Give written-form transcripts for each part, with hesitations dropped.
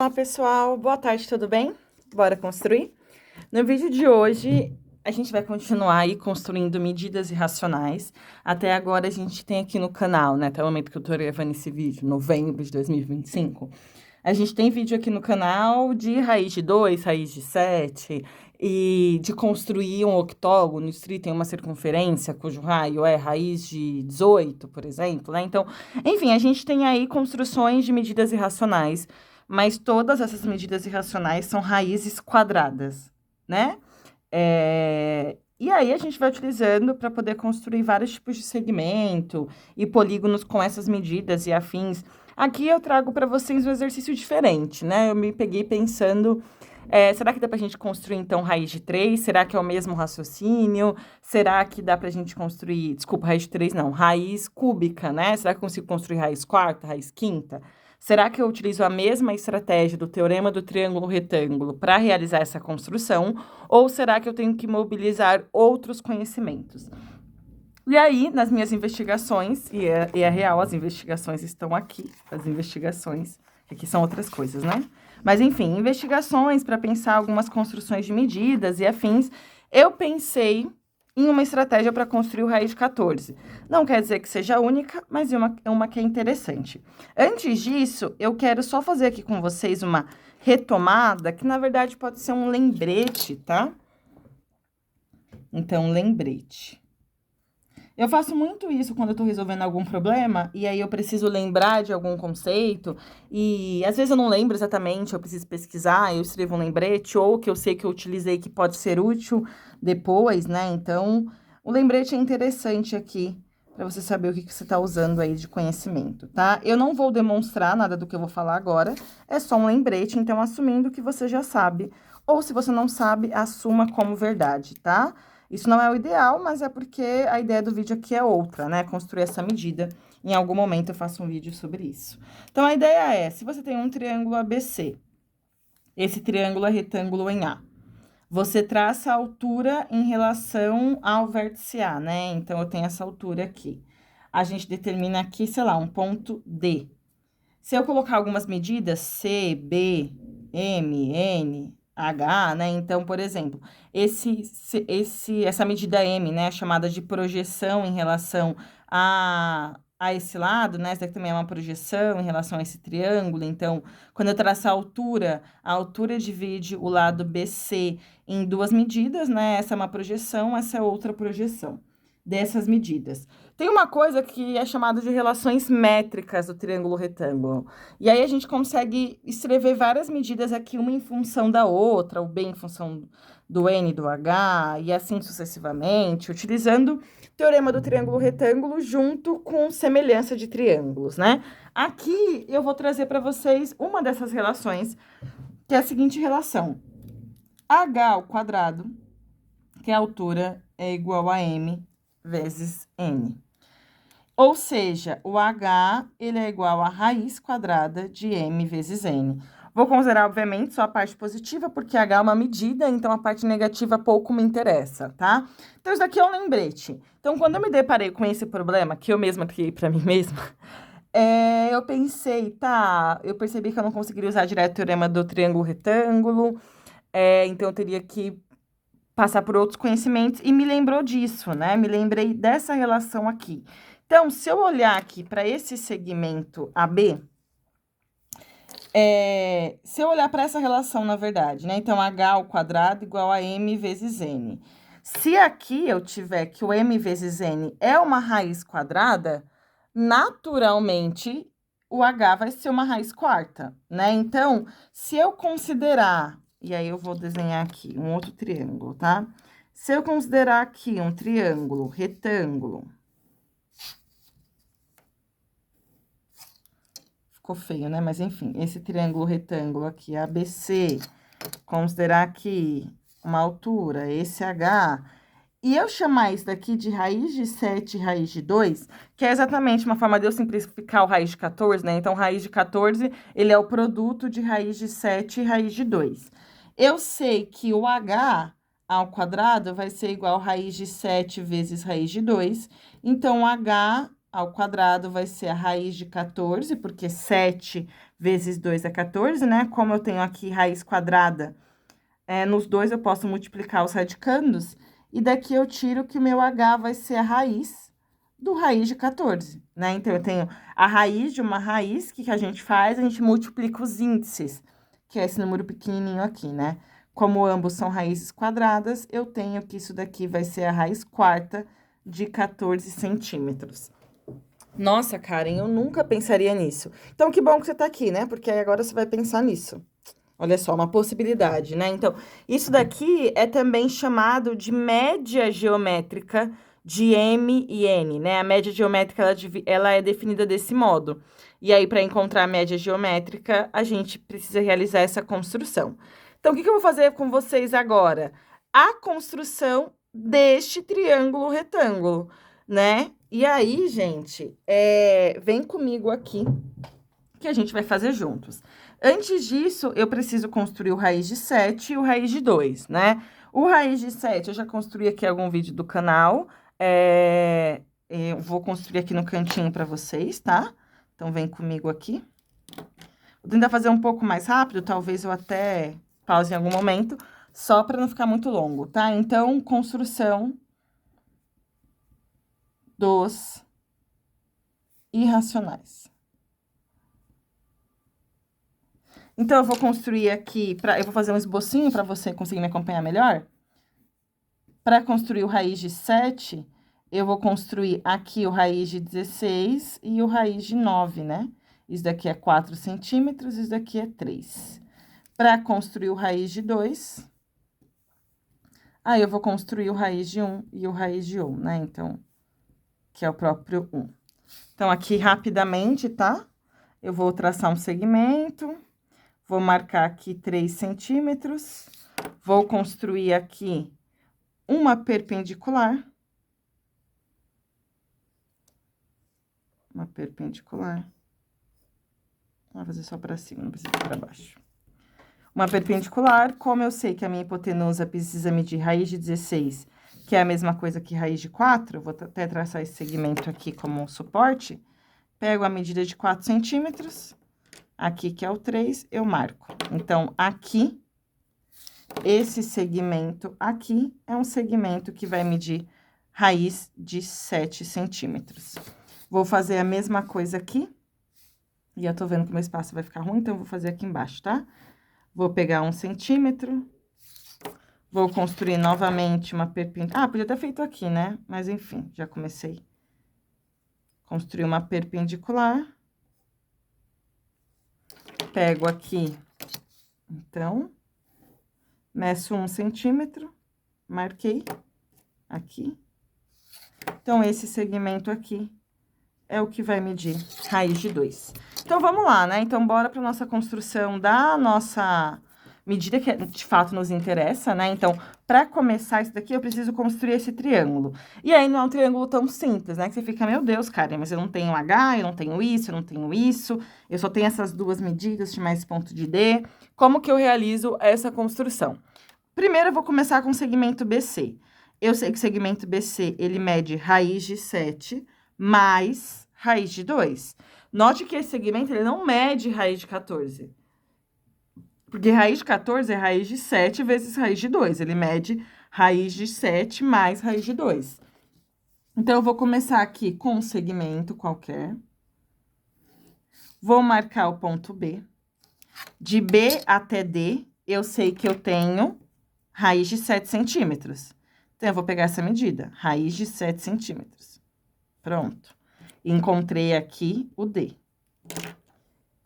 Olá, pessoal. Boa tarde, tudo bem? Bora construir? No vídeo de hoje, a gente vai continuar aí construindo medidas irracionais. Até agora, a gente tem aqui no canal, né? Até o momento que eu tô gravando esse vídeo, novembro de 2025. A gente tem vídeo aqui no canal de raiz de 2, raiz de 7, e de construir um octógono, se tem uma circunferência cujo raio é raiz de 18, por exemplo, né? Então, enfim, a gente tem aí construções de medidas irracionais, mas todas essas medidas irracionais são raízes quadradas, né? E aí a gente vai utilizando para poder construir vários tipos de segmento e polígonos com essas medidas e afins. Aqui eu trago para vocês um exercício diferente, né? Eu me peguei pensando, será que dá para a gente construir, então, raiz de 3? Será que é o mesmo raciocínio? Será que dá para a gente construir, desculpa, raiz de 3 não, raiz cúbica, né? Será que eu consigo construir raiz quarta, raiz quinta? Será que eu utilizo a mesma estratégia do teorema do triângulo retângulo para realizar essa construção? Ou será que eu tenho que mobilizar outros conhecimentos? E aí, nas minhas investigações, e é real, as investigações estão aqui, as investigações, que aqui são outras coisas, né? Mas, enfim, investigações para pensar algumas construções de medidas e afins, eu pensei em uma estratégia para construir o raiz de 14. Não quer dizer que seja única, mas é uma que é interessante. Antes disso, eu quero só fazer aqui com vocês uma retomada, que na verdade pode ser um lembrete, tá? Então, lembrete. Eu faço muito isso quando eu tô resolvendo algum problema, e aí eu preciso lembrar de algum conceito, e às vezes eu não lembro exatamente, eu preciso pesquisar, eu escrevo um lembrete, ou que eu sei que eu utilizei que pode ser útil depois, né? Então, o lembrete é interessante aqui, para você saber o que você tá usando aí de conhecimento, tá? Eu não vou demonstrar nada do que eu vou falar agora, é só um lembrete, então assumindo que você já sabe, ou se você não sabe, assuma como verdade, tá? Isso não é o ideal, mas é porque a ideia do vídeo aqui é outra, né? Construir essa medida. Em algum momento eu faço um vídeo sobre isso. Então, a ideia é, se você tem um triângulo ABC, esse triângulo é retângulo em A, você traça a altura em relação ao vértice A, né? Então, eu tenho essa altura aqui. A gente determina aqui, sei lá, um ponto D. Se eu colocar algumas medidas, C, B, M, N, H, né? Então, por exemplo, essa medida M, né, chamada de projeção em relação a esse lado, né? Essa daqui também é uma projeção em relação a esse triângulo. Então, quando eu traçar a altura divide o lado BC em duas medidas, né? Essa é uma projeção, essa é outra projeção dessas medidas. Tem uma coisa que é chamada de relações métricas do triângulo retângulo. E aí a gente consegue escrever várias medidas aqui, uma em função da outra, o B em função do N e do H, e assim sucessivamente, utilizando o teorema do triângulo retângulo junto com semelhança de triângulos, né? Aqui eu vou trazer para vocês uma dessas relações, que é a seguinte relação. H ao quadrado, que é a altura, é igual a M vezes N. Ou seja, o H, ele é igual a raiz quadrada de M vezes N. Vou considerar, obviamente, só a parte positiva, porque H é uma medida, então a parte negativa pouco me interessa, tá? Então, isso daqui é um lembrete. Então, quando eu me deparei com esse problema, que eu mesma criei para mim mesma, eu pensei, tá, eu percebi que eu não conseguiria usar direto o teorema do triângulo retângulo, então eu teria que passar por outros conhecimentos, e me lembrou disso, né? Me lembrei dessa relação aqui. Então, se eu olhar aqui para esse segmento AB, se eu olhar para essa relação, na verdade, né? Então, H ao quadrado igual a M vezes N. Se aqui eu tiver que o M vezes N é uma raiz quadrada, naturalmente, o H vai ser uma raiz quarta, né? Então, se eu considerar, e aí eu vou desenhar aqui um outro triângulo, tá? Se eu considerar aqui um triângulo retângulo, ficou feio, né? Mas enfim, esse triângulo retângulo aqui, ABC, considerar aqui uma altura, esse H, e eu chamar isso daqui de raiz de 7 e raiz de 2, que é exatamente uma forma de eu simplificar o raiz de 14, né? Então, raiz de 14, ele é o produto de raiz de 7 e raiz de 2. Eu sei que o H ao quadrado vai ser igual a raiz de 7 vezes raiz de 2, então, H ao quadrado vai ser a raiz de 14, porque 7 vezes 2 é 14, né? Como eu tenho aqui raiz quadrada, nos dois eu posso multiplicar os radicandos, e daqui eu tiro que o meu h vai ser a raiz do raiz de 14, né? Então, eu tenho a raiz de uma raiz, que a gente faz? A gente multiplica os índices, que é esse número pequenininho aqui, né? Como ambos são raízes quadradas, eu tenho que isso daqui vai ser a raiz quarta de 14 centímetros. Nossa, Karen, eu nunca pensaria nisso. Então, que bom que você tá aqui, né? Porque aí agora você vai pensar nisso. Olha só, uma possibilidade, né? Então, isso daqui é também chamado de média geométrica de M e N, né? A média geométrica, ela é definida desse modo. E aí, para encontrar a média geométrica, a gente precisa realizar essa construção. Então, o que eu vou fazer com vocês agora? A construção deste triângulo retângulo, né? E aí, gente, vem comigo aqui, que a gente vai fazer juntos. Antes disso, eu preciso construir o raiz de 7 e o raiz de 2, né? O raiz de 7, eu já construí aqui algum vídeo do canal. Eu vou construir aqui no cantinho para vocês, tá? Então, vem comigo aqui. Vou tentar fazer um pouco mais rápido, talvez eu até pause em algum momento, só para não ficar muito longo, tá? Então, construção dos irracionais. Então, eu vou construir aqui, eu vou fazer um esbocinho para você conseguir me acompanhar melhor. Para construir o raiz de 7, eu vou construir aqui o raiz de 16 e o raiz de 9, né? Isso daqui é 4 centímetros, isso daqui é 3. Para construir o raiz de 2, aí eu vou construir o raiz de 1 e o raiz de 1, né? Então, que é o próprio 1. Então, aqui, rapidamente, tá? Eu vou traçar um segmento. Vou marcar aqui 3 centímetros, vou construir aqui uma perpendicular. Uma perpendicular. Vou fazer só para cima, não precisa para baixo. Uma perpendicular, como eu sei que a minha hipotenusa precisa medir raiz de 16, que é a mesma coisa que raiz de 4, vou até traçar esse segmento aqui como suporte, pego a medida de 4 centímetros, aqui que é o 3, eu marco. Então, aqui, esse segmento aqui é um segmento que vai medir raiz de 7 centímetros. Vou fazer a mesma coisa aqui. E eu tô vendo que o meu espaço vai ficar ruim, então eu vou fazer aqui embaixo, tá? Vou pegar 1 centímetro. Vou construir novamente uma perpendicular. Ah, podia ter feito aqui, né? Mas enfim, já comecei. Construir uma perpendicular. Pego aqui, então, meço 1 centímetro, marquei aqui. Então, esse segmento aqui é o que vai medir raiz de 2. Então, vamos lá, né? Então, bora para nossa construção da nossa medida que de fato nos interessa, né? Então, para começar isso daqui, eu preciso construir esse triângulo. E aí, não é um triângulo tão simples, né? Que você fica, meu Deus, cara, mas eu não tenho H, eu não tenho isso, eu não tenho isso, eu só tenho essas duas medidas de mais ponto de D. Como que eu realizo essa construção? Primeiro, eu vou começar com o segmento BC. Eu sei que o segmento BC, ele mede raiz de 7 mais raiz de 2. Note que esse segmento, ele não mede raiz de 14. Porque raiz de 14 é raiz de 7 vezes raiz de 2. Ele mede raiz de 7 mais raiz de 2. Então, eu vou começar aqui com um segmento qualquer. Vou marcar o ponto B. De B até D, eu sei que eu tenho raiz de 7 centímetros. Então, eu vou pegar essa medida, raiz de 7 centímetros. Pronto. Encontrei aqui o D.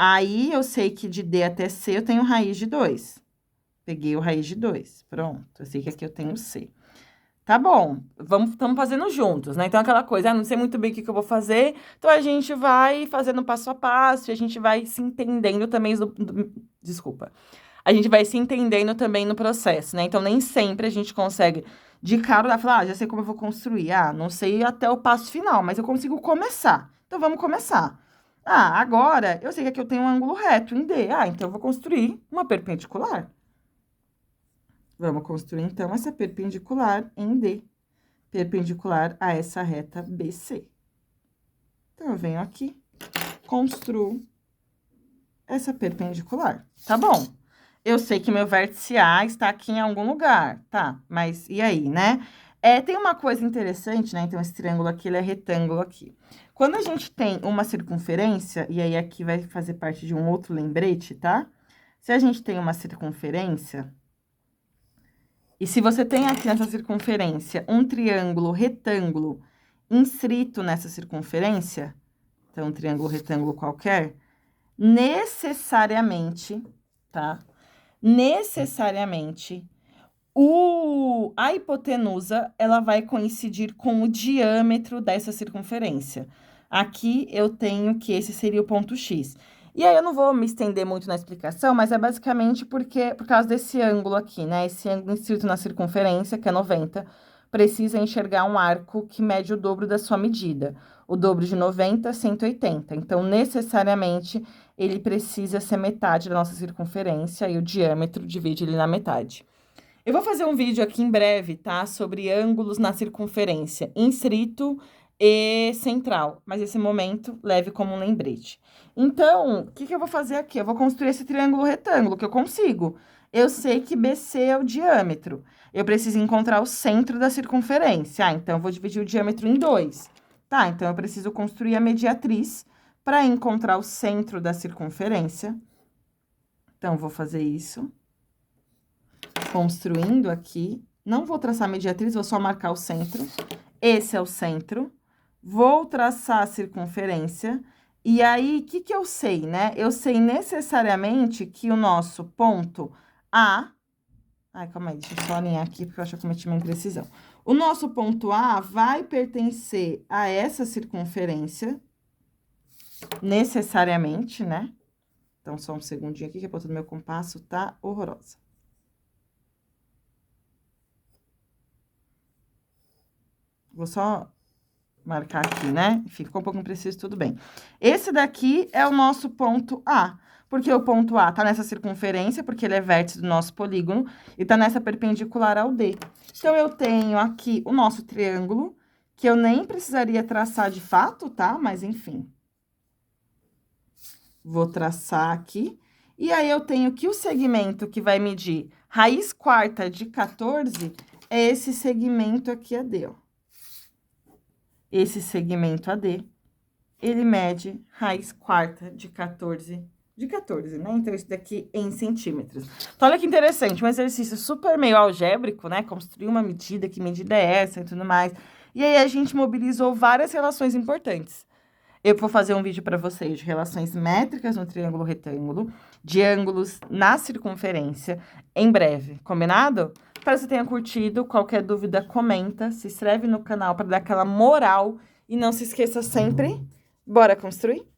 Aí, eu sei que de D até C eu tenho raiz de 2. Peguei o raiz de 2. Pronto. Eu sei que aqui eu tenho C. Tá bom. Estamos fazendo juntos, né? Então, aquela coisa, não sei muito bem o que eu vou fazer. Então, a gente vai fazendo passo a passo e a gente vai se entendendo também. Desculpa. A gente vai se entendendo também no processo, né? Então, nem sempre a gente consegue, de cara, falar, já sei como eu vou construir. Ah, não sei até o passo final, mas eu consigo começar. Então, vamos começar. Ah, agora, eu sei que aqui eu tenho um ângulo reto em D. Ah, então eu vou construir uma perpendicular. Vamos construir, então, essa perpendicular em D. Perpendicular a essa reta BC. Então, eu venho aqui, construo essa perpendicular, tá bom? Eu sei que meu vértice A está aqui em algum lugar, tá? Mas e aí, né? Tem uma coisa interessante, né? Então, esse triângulo aqui, ele é retângulo aqui. Quando a gente tem uma circunferência, e aí aqui vai fazer parte de um outro lembrete, tá? Se a gente tem uma circunferência, e se você tem aqui nessa circunferência um triângulo retângulo inscrito nessa circunferência, então, um triângulo retângulo qualquer, necessariamente, tá? Necessariamente, a hipotenusa, ela vai coincidir com o diâmetro dessa circunferência. Aqui eu tenho que esse seria o ponto X. E aí eu não vou me estender muito na explicação, mas é basicamente por causa desse ângulo aqui, né? Esse ângulo inscrito na circunferência, que é 90, precisa enxergar um arco que mede o dobro da sua medida. O dobro de 90 é 180. Então, necessariamente, ele precisa ser metade da nossa circunferência e o diâmetro divide ele na metade. Eu vou fazer um vídeo aqui em breve, tá? Sobre ângulos na circunferência, inscrito e central. Mas esse momento, leve como um lembrete. Então, o que eu vou fazer aqui? Eu vou construir esse triângulo retângulo, que eu consigo. Eu sei que BC é o diâmetro. Eu preciso encontrar o centro da circunferência. Então, eu vou dividir o diâmetro em 2. Tá, então, eu preciso construir a mediatriz para encontrar o centro da circunferência. Então, vou fazer isso. Construindo aqui. Não vou traçar a mediatriz, vou só marcar o centro. Esse é o centro. Vou traçar a circunferência. E aí, o que eu sei, né? Eu sei necessariamente que o nosso ponto A... Ai, calma aí, deixa eu só alinhar aqui, porque eu acho que eu cometi uma imprecisão. O nosso ponto A vai pertencer a essa circunferência, necessariamente, né? Então, só um segundinho aqui, que a ponta do meu compasso tá horrorosa. Vou só marcar aqui, né? Ficou um pouco impreciso, tudo bem. Esse daqui é o nosso ponto A, porque o ponto A tá nessa circunferência, porque ele é vértice do nosso polígono, e tá nessa perpendicular ao D. Então, eu tenho aqui o nosso triângulo, que eu nem precisaria traçar de fato, tá? Mas, enfim. Vou traçar aqui. E aí, eu tenho que o segmento que vai medir raiz quarta de 14 é esse segmento aqui AD, ó. Esse segmento AD, ele mede raiz quarta de 14, né? Então, isso daqui em centímetros. Então, olha que interessante, um exercício super meio algébrico, né? Construir uma medida, que medida é essa e tudo mais. E aí, a gente mobilizou várias relações importantes. Eu vou fazer um vídeo para vocês de relações métricas no triângulo retângulo, de ângulos na circunferência, em breve, combinado? Espero que você tenha curtido. Qualquer dúvida, comenta, se inscreve no canal para dar aquela moral e não se esqueça sempre, bora construir?